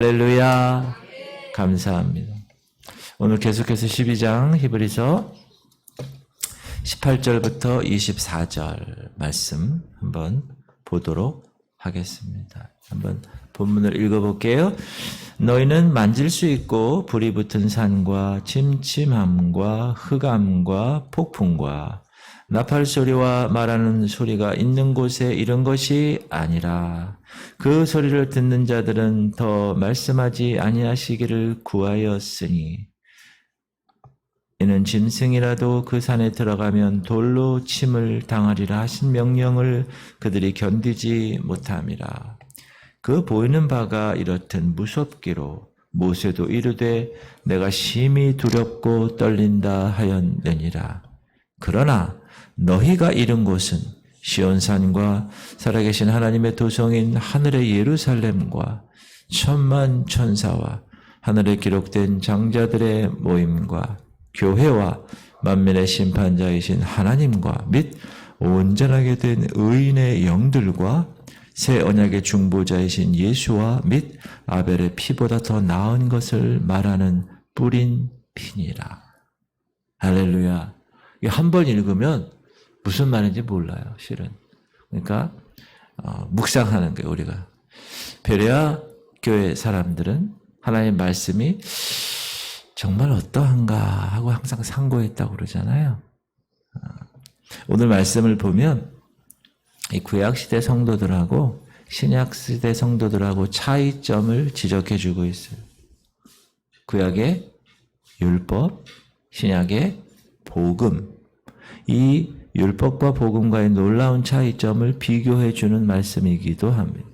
할렐루야. 감사합니다. 오늘 계속해서 12장 히브리서 18절부터 24절 말씀 한번 보도록 하겠습니다. 한번 본문을 읽어볼게요. 너희는 만질 수 있고 불이 붙은 산과 침침함과 흑암과 폭풍과 나팔 소리와 말하는 소리가 있는 곳에 이른 것이 아니라 그 소리를 듣는 자들은 더 말씀하지 아니하시기를 구하였으니 이는 짐승이라도 그 산에 들어가면 돌로 침을 당하리라 하신 명령을 그들이 견디지 못함이라. 그 보이는 바가 이렇듯 무섭기로 모세도 이르되 내가 심히 두렵고 떨린다 하였느니라. 그러나 너희가 이른 곳은 시온산과 살아계신 하나님의 도성인 하늘의 예루살렘과 천만 천사와 하늘에 기록된 장자들의 모임과 교회와 만민의 심판자이신 하나님과 및 온전하게 된 의인의 영들과 새 언약의 중보자이신 예수와 및 아벨의 피보다 더 나은 것을 말하는 뿌린 피니라. 할렐루야. 한 번 읽으면 무슨 말인지 몰라요, 실은. 그러니까 묵상하는 거예요, 우리가. 베레아 교회 사람들은 하나님의 말씀이 정말 어떠한가 하고 항상 상고했다고 그러잖아요. 오늘 말씀을 보면 이 구약시대 성도들하고 신약시대 성도들하고 차이점을 지적해주고 있어요. 구약의 율법, 신약의 복음. 이 율법과 복음과의 놀라운 차이점을 비교해주는 말씀이기도 합니다.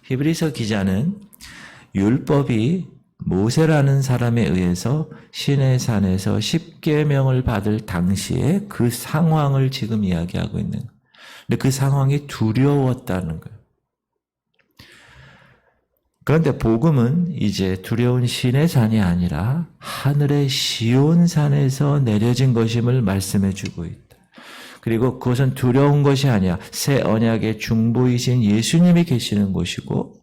히브리서 기자는 율법이 모세라는 사람에 의해서 시내산에서 십계명을 받을 당시에 그 상황을 지금 이야기하고 있는 거예요. 근데 그 상황이 두려웠다는 거예요. 그런데 복음은 이제 두려운 시내산이 아니라 하늘의 시온산에서 내려진 것임을 말씀해 주고 있다. 그리고 그것은 두려운 것이 아니야. 새 언약의 중보이신 예수님이 계시는 곳이고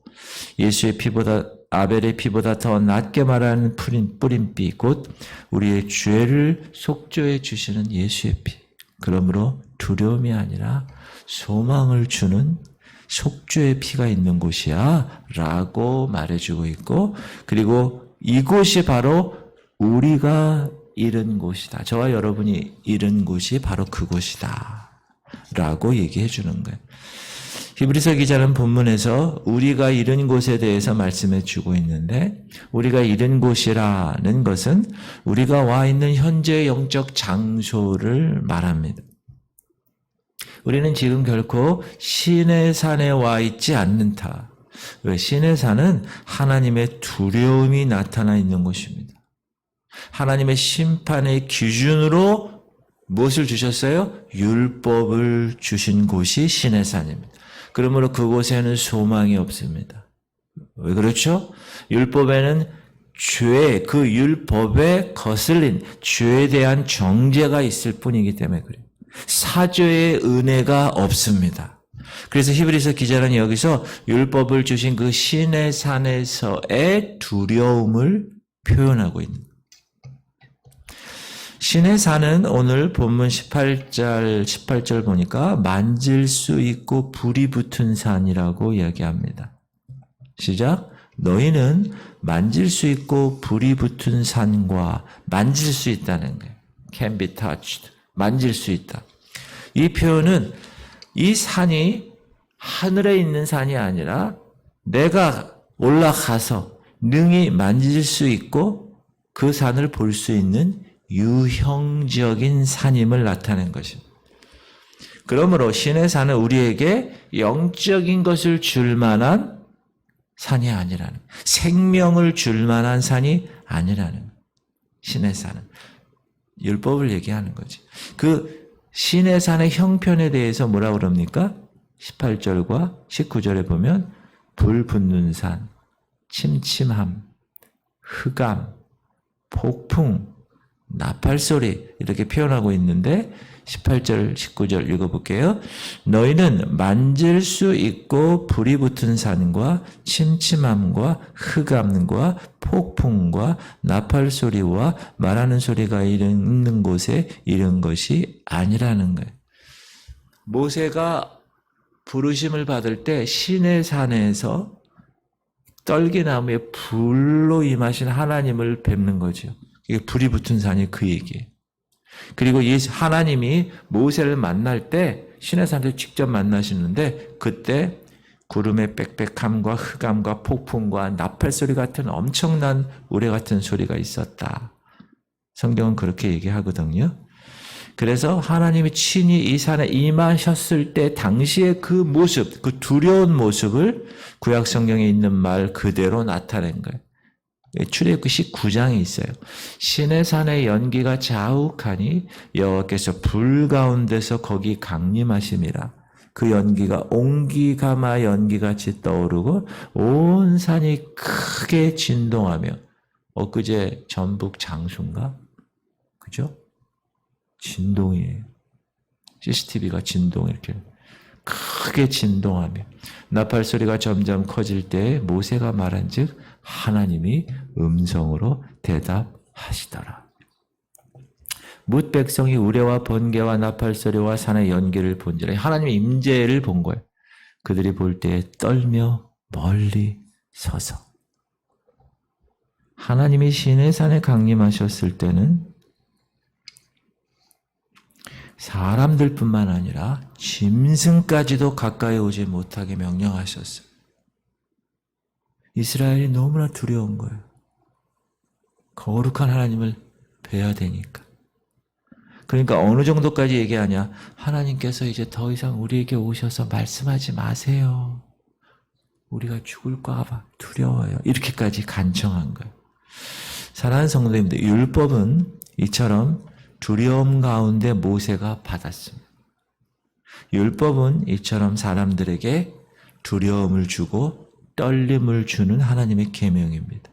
예수의 피보다 아벨의 피보다 더 낫게 말하는 뿌린피 곧 우리의 죄를 속죄해 주시는 예수의 피. 그러므로 두려움이 아니라 소망을 주는 속죄의 피가 있는 곳이야 라고 말해주고 있고 그리고 이곳이 바로 우리가 이른 곳이다. 저와 여러분이 이른 곳이 바로 그곳이다 라고 얘기해 주는 거예요. 히브리서 기자는 본문에서 우리가 이른 곳에 대해서 말씀해 주고 있는데 우리가 이른 곳이라는 것은 우리가 와 있는 현재 영적 장소를 말합니다. 우리는 지금 결코 시내산에 와 있지 않는다. 왜? 시내산은 하나님의 두려움이 나타나 있는 곳입니다. 하나님의 심판의 기준으로 무엇을 주셨어요? 율법을 주신 곳이 시내산입니다. 그러므로 그곳에는 소망이 없습니다. 왜 그렇죠? 율법에는 죄, 그 율법에 거슬린 죄에 대한 정죄가 있을 뿐이기 때문에 그래요. 사죄의 은혜가 없습니다. 그래서 히브리서 기자는 여기서 율법을 주신 그 시내산에서의 두려움을 표현하고 있는 거예요. 시내산은 오늘 본문 18절 보니까 만질 수 있고 불이 붙은 산이라고 이야기합니다. 시작. 너희는 만질 수 있고 불이 붙은 산과 만질 수 있다는 거예요. Can be touched. 만질 수 있다. 이 표현은 이 산이 하늘에 있는 산이 아니라 내가 올라가서 능히 만질 수 있고 그 산을 볼 수 있는 유형적인 산임을 나타낸 것입니다. 그러므로 신의 산은 우리에게 영적인 것을 줄 만한 산이 아니라는, 생명을 줄 만한 산이 아니라는 신의 산은 율법을 얘기하는 거지. 그 신의 산의 형편에 대해서 뭐라 그럽니까? 18절과 19절에 보면 불 붙는 산, 침침함, 흑암, 폭풍, 나팔소리 이렇게 표현하고 있는데 18절, 19절 읽어볼게요. 너희는 만질 수 있고 불이 붙은 산과 침침함과 흑암과 폭풍과 나팔소리와 말하는 소리가 있는 곳에 이른 것이 아니라는 거예요. 모세가 부르심을 받을 때 시내산에서 떨기나무에 불로 임하신 하나님을 뵙는 거죠. 이게 불이 붙은 산이 그 얘기예요. 그리고 하나님이 모세를 만날 때 시내산에서 직접 만나시는데 그때 구름의 빽빽함과 흑암과 폭풍과 나팔소리 같은 엄청난 우레 같은 소리가 있었다. 성경은 그렇게 얘기하거든요. 그래서 하나님이 친히 이 산에 임하셨을 때 당시의 그 모습, 그 두려운 모습을 구약 성경에 있는 말 그대로 나타낸 거예요. 출애굽기 19장에 있어요. 시내산의 연기가 자욱하니 여호와께서 불 가운데서 거기 강림하심이라. 그 연기가 옹기가마 연기같이 떠오르고 온 산이 크게 진동하며 엊그제 전북 장수인가? 그죠? 진동이에요. CCTV가 진동 이렇게 크게 진동하며 나팔 소리가 점점 커질 때 모세가 말한즉 하나님이 음성으로 대답하시더라. 뭇 백성이 우레와 번개와 나팔 소리와 산의 연기를 본지라. 하나님의 임재를 본 거예요. 그들이 볼 때에 떨며 멀리 서서. 하나님이 시내산에 강림하셨을 때는 사람들뿐만 아니라 짐승까지도 가까이 오지 못하게 명령하셨어요. 이스라엘이 너무나 두려운 거예요. 거룩한 하나님을 뵈야 되니까. 그러니까 어느 정도까지 얘기하냐? 하나님께서 이제 더 이상 우리에게 오셔서 말씀하지 마세요. 우리가 죽을까 봐 두려워요. 이렇게까지 간청한 거예요. 사랑하는 성도님들, 율법은 이처럼 두려움 가운데 모세가 받았습니다. 율법은 이처럼 사람들에게 두려움을 주고 떨림을 주는 하나님의 계명입니다.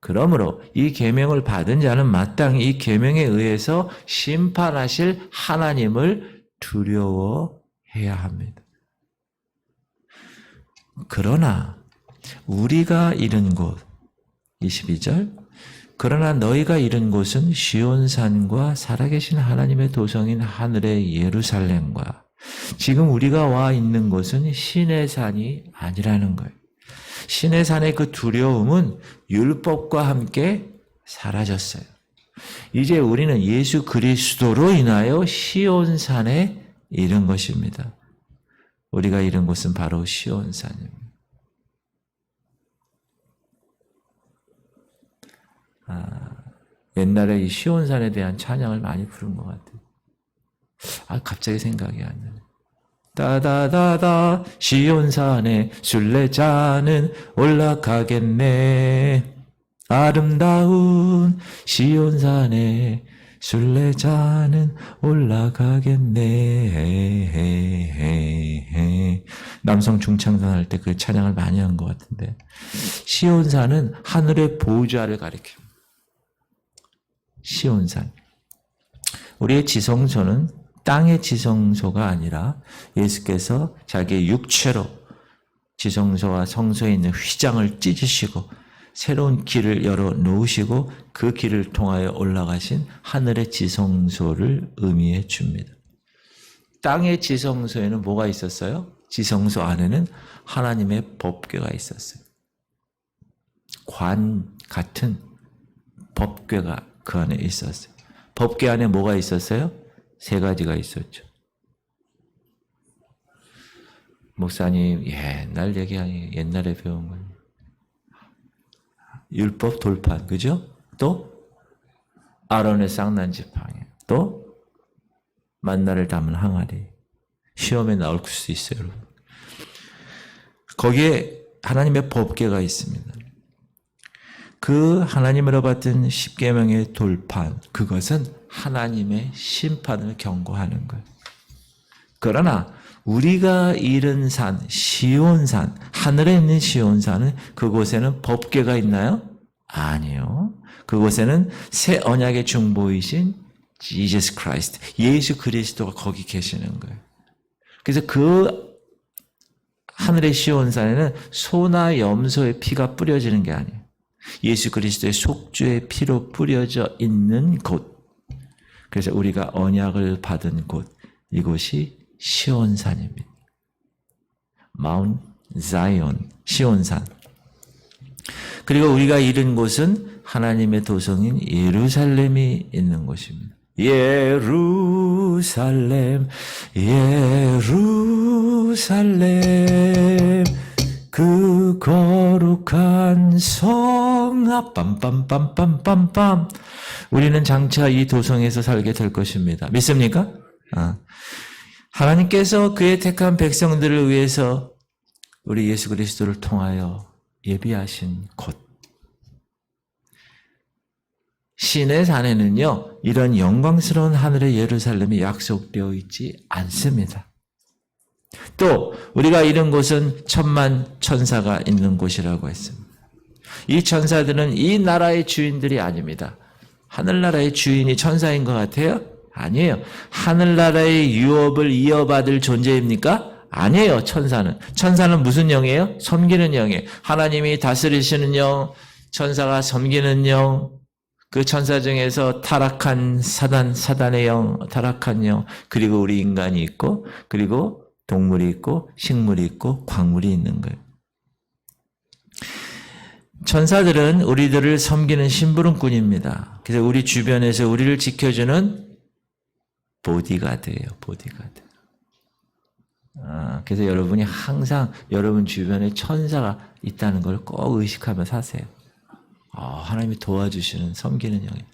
그러므로 이 계명을 받은 자는 마땅히 이 계명에 의해서 심판하실 하나님을 두려워해야 합니다. 그러나 우리가 이른 곳 22절 그러나 너희가 이른 곳은 시온산과 살아계신 하나님의 도성인 하늘의 예루살렘과 지금 우리가 와 있는 곳은 시내산이 아니라는 거예요. 시내산의 그 두려움은 율법과 함께 사라졌어요. 이제 우리는 예수 그리스도로 인하여 시온산에 이른 것입니다. 우리가 이른 곳은 바로 시온산입니다. 옛날에 이 시온산에 대한 찬양을 많이 부른 것 같아요. 갑자기 생각이 안 나네. 따다다다 시온산에 순례자는 올라가겠네. 아름다운 시온산에 순례자는 올라가겠네. 남성 중창단 할 때 그 찬양을 많이 한 것 같은데 시온산은 하늘의 보좌를 가리킵니다. 시온산. 우리의 지성소는 땅의 지성소가 아니라 예수께서 자기의 육체로 지성소와 성소에 있는 휘장을 찢으시고 새로운 길을 열어 놓으시고 그 길을 통하여 올라가신 하늘의 지성소를 의미해 줍니다. 땅의 지성소에는 뭐가 있었어요? 지성소 안에는 하나님의 법궤가 있었어요. 관 같은 법궤가 그 안에 있었어요. 법궤 안에 뭐가 있었어요? 세 가지가 있었죠. 목사님 옛날 얘기 아니에요. 옛날에 배운 거예요. 율법 돌판, 그죠? 또 아론의 쌍난 지팡이, 또 만나를 담은 항아리. 시험에 나올 수 있어요, 여러분. 거기에 하나님의 법궤가 있습니다. 그 하나님으로 받은 십계명의 돌판, 그것은 하나님의 심판을 경고하는 거예요. 그러나 우리가 이른 산, 시온산, 하늘에 있는 시온산은 그곳에는 법궤가 있나요? 아니요. 그곳에는 새 언약의 중보이신 Jesus Christ, 예수 그리스도가 거기 계시는 거예요. 그래서 그 하늘의 시온산에는 소나 염소의 피가 뿌려지는 게 아니에요. 예수 그리스도의 속주의 피로 뿌려져 있는 곳. 그래서 우리가 언약을 받은 곳, 이곳이 시온산입니다. 마운트 자이온, 시온산. 그리고 우리가 이른 곳은 하나님의 도성인 예루살렘이 있는 곳입니다. 예루살렘, 예루살렘, 그 거룩한 성아, 빰빰빰빰빰빰. 우리는 장차 이 도성에서 살게 될 것입니다. 믿습니까? 하나님께서 그의 택한 백성들을 위해서 우리 예수 그리스도를 통하여 예비하신 곳. 신의 산에는요, 이런 영광스러운 하늘의 예루살렘이 약속되어 있지 않습니다. 또 우리가 이런 곳은 천만 천사가 있는 곳이라고 했습니다. 이 천사들은 이 나라의 주인들이 아닙니다. 하늘나라의 주인이 천사인 것 같아요? 아니에요. 하늘나라의 유업을 이어받을 존재입니까? 아니에요. 천사는 무슨 영이에요? 섬기는 영이에요. 하나님이 다스리시는 영, 천사가 섬기는 영, 그 천사 중에서 타락한 사단의 영, 타락한 영, 그리고 우리 인간이 있고, 그리고 동물이 있고, 식물이 있고, 광물이 있는 거예요. 천사들은 우리들을 섬기는 심부름꾼입니다. 그래서 우리 주변에서 우리를 지켜주는 보디가드예요. 보디가드. 그래서 여러분이 항상 여러분 주변에 천사가 있다는 걸 꼭 의식하며 사세요. 하나님이 도와주시는 섬기는 영이.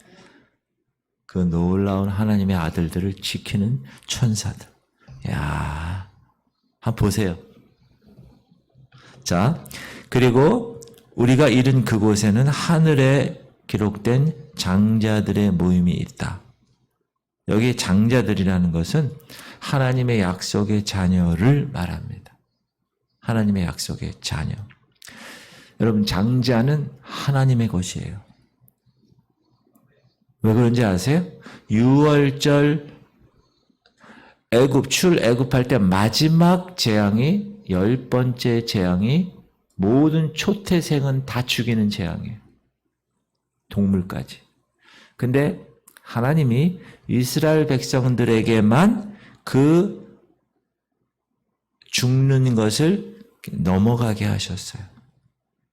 그 놀라운 하나님의 아들들을 지키는 천사들. 야, 한번 보세요. 자, 그리고 우리가 이른 그곳에는 하늘에 기록된 장자들의 모임이 있다. 여기 장자들이라는 것은 하나님의 약속의 자녀를 말합니다. 하나님의 약속의 자녀. 여러분, 장자는 하나님의 것이에요. 왜 그런지 아세요? 6월절 출애굽할 때 마지막 재앙이 10번째 재앙이 모든 초태생은 다 죽이는 재앙이에요. 동물까지. 근데 하나님이 이스라엘 백성들에게만 그 죽는 것을 넘어가게 하셨어요.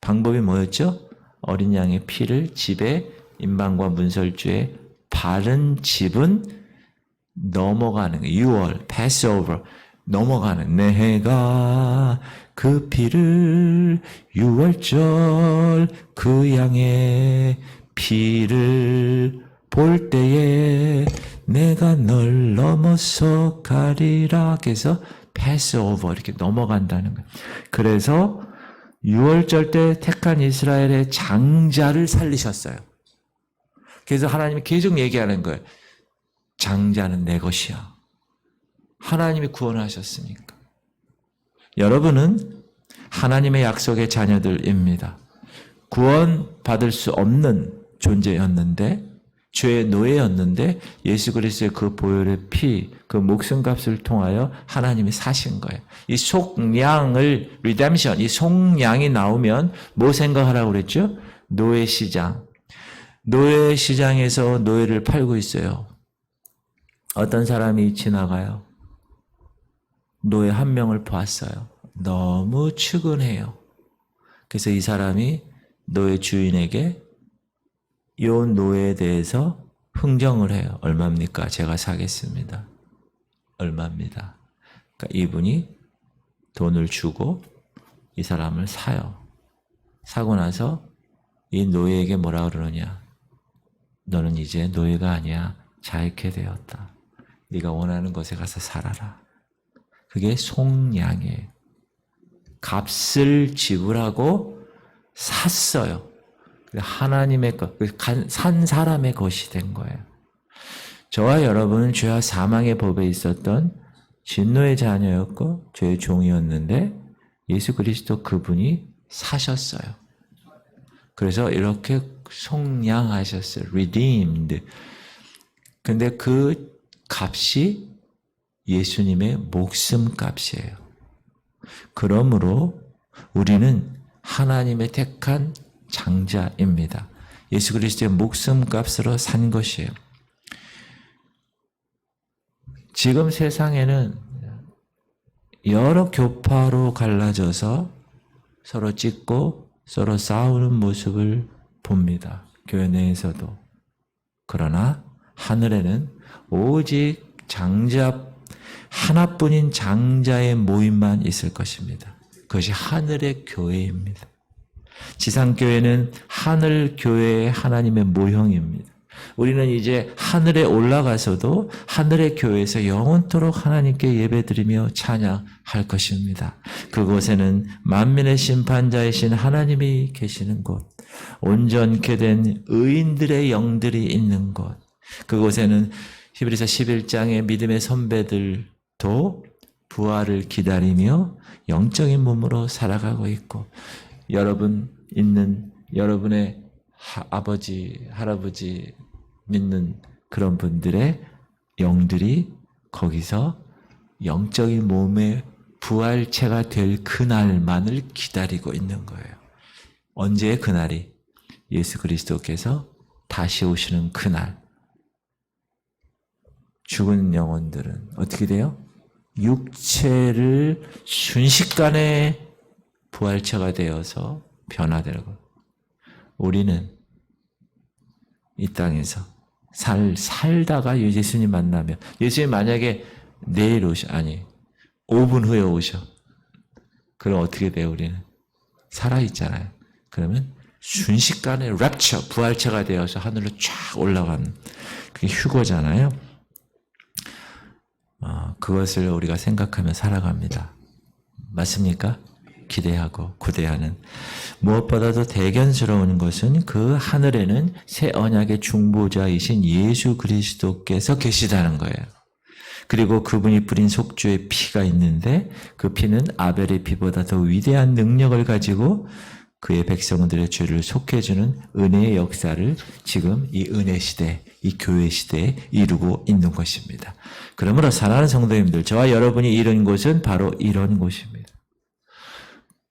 방법이 뭐였죠? 어린 양의 피를 집에 임방과 문설주에 바른 집은 넘어가는 거예요. 6월, Passover, 넘어가는. 내가 그 피를 6월절 그 양의 피를 볼 때에 내가 널 넘어서 가리라. 그래서 Passover 이렇게 넘어간다는 거예요. 그래서 6월절 때 택한 이스라엘의 장자를 살리셨어요. 그래서 하나님이 계속 얘기하는 거예요. 장자는 내 것이야. 하나님이 구원하셨으니까. 여러분은 하나님의 약속의 자녀들입니다. 구원받을 수 없는 존재였는데, 죄의 노예였는데 예수 그리스도의 그 보혈의 피, 그 목숨값을 통하여 하나님이 사신 거예요. 이 속량을 리뎀션, 이 속량이 나오면 뭐 생각하라고 그랬죠? 노예 시장. 노예 시장에서 노예를 팔고 있어요. 어떤 사람이 지나가요. 노예 한 명을 보았어요. 너무 측은해요. 그래서 이 사람이 노예 주인에게 이 노예에 대해서 흥정을 해요. 얼마입니까? 제가 사겠습니다. 얼마입니다. 그러니까 이분이 돈을 주고 이 사람을 사요. 사고 나서 이 노예에게 뭐라 그러느냐? 너는 이제 노예가 아니야. 자유케 되었다. 네가 원하는 곳에 가서 살아라. 그게 속량이에요. 값을 지불하고 샀어요. 하나님의 것, 산 사람의 것이 된 거예요. 저와 여러분은 죄와 사망의 법에 있었던 진노의 자녀였고 죄의 종이었는데 예수 그리스도 그분이 사셨어요. 그래서 이렇게 속량하셨어요. redeemed. 근데 그 값이 예수님의 목숨값이에요. 그러므로 우리는 하나님의 택한 장자입니다. 예수 그리스도의 목숨값으로 산 것이에요. 지금 세상에는 여러 교파로 갈라져서 서로 찢고 서로 싸우는 모습을 봅니다. 교회 내에서도. 그러나 하늘에는 오직 장자, 하나뿐인 장자의 모임만 있을 것입니다. 그것이 하늘의 교회입니다. 지상교회는 하늘교회의 하나님의 모형입니다. 우리는 이제 하늘에 올라가서도 하늘의 교회에서 영원토록 하나님께 예배드리며 찬양할 것입니다. 그곳에는 만민의 심판자이신 하나님이 계시는 곳, 온전케 된 의인들의 영들이 있는 곳, 그곳에는 히브리서 11장의 믿음의 선배들도 부활을 기다리며 영적인 몸으로 살아가고 있고, 여러분 있는 여러분의 아버지, 할아버지 믿는 그런 분들의 영들이 거기서 영적인 몸의 부활체가 될 그날만을 기다리고 있는 거예요. 언제의 그날이? 예수 그리스도께서 다시 오시는 그날. 죽은 영혼들은 어떻게 돼요? 육체를 순식간에 부활체가 되어서 변화되고, 우리는 이 땅에서 살다가 예수님 만나면, 예수님 만약에 내일 아니 5분 후에 오셔, 그럼 어떻게 돼요? 우리는 살아있잖아요. 그러면 순식간에 랩처, 부활체가 되어서 하늘로 쫙 올라가는, 그게 휴거잖아요. 그것을 우리가 생각하며 살아갑니다. 맞습니까? 기대하고 구대하는. 무엇보다도 대견스러운 것은 그 하늘에는 새 언약의 중보자이신 예수 그리스도께서 계시다는 거예요. 그리고 그분이 뿌린 속주의 피가 있는데 그 피는 아벨의 피보다 더 위대한 능력을 가지고 그의 백성들의 죄를 속해주는 은혜의 역사를 지금 이 은혜 시대, 이 교회 시대에 이루고 있는 것입니다. 그러므로 사랑하는 성도님들, 저와 여러분이 이런 곳은 바로 이런 곳입니다.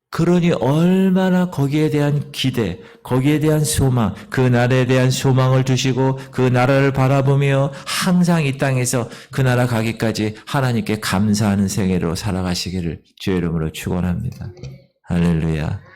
그러니 얼마나 거기에 대한 기대, 거기에 대한 소망, 그 나라에 대한 소망을 두시고 그 나라를 바라보며 항상 이 땅에서 그 나라 가기까지 하나님께 감사하는 생애로 살아가시기를 주의 이름으로 축원합니다. 할렐루야.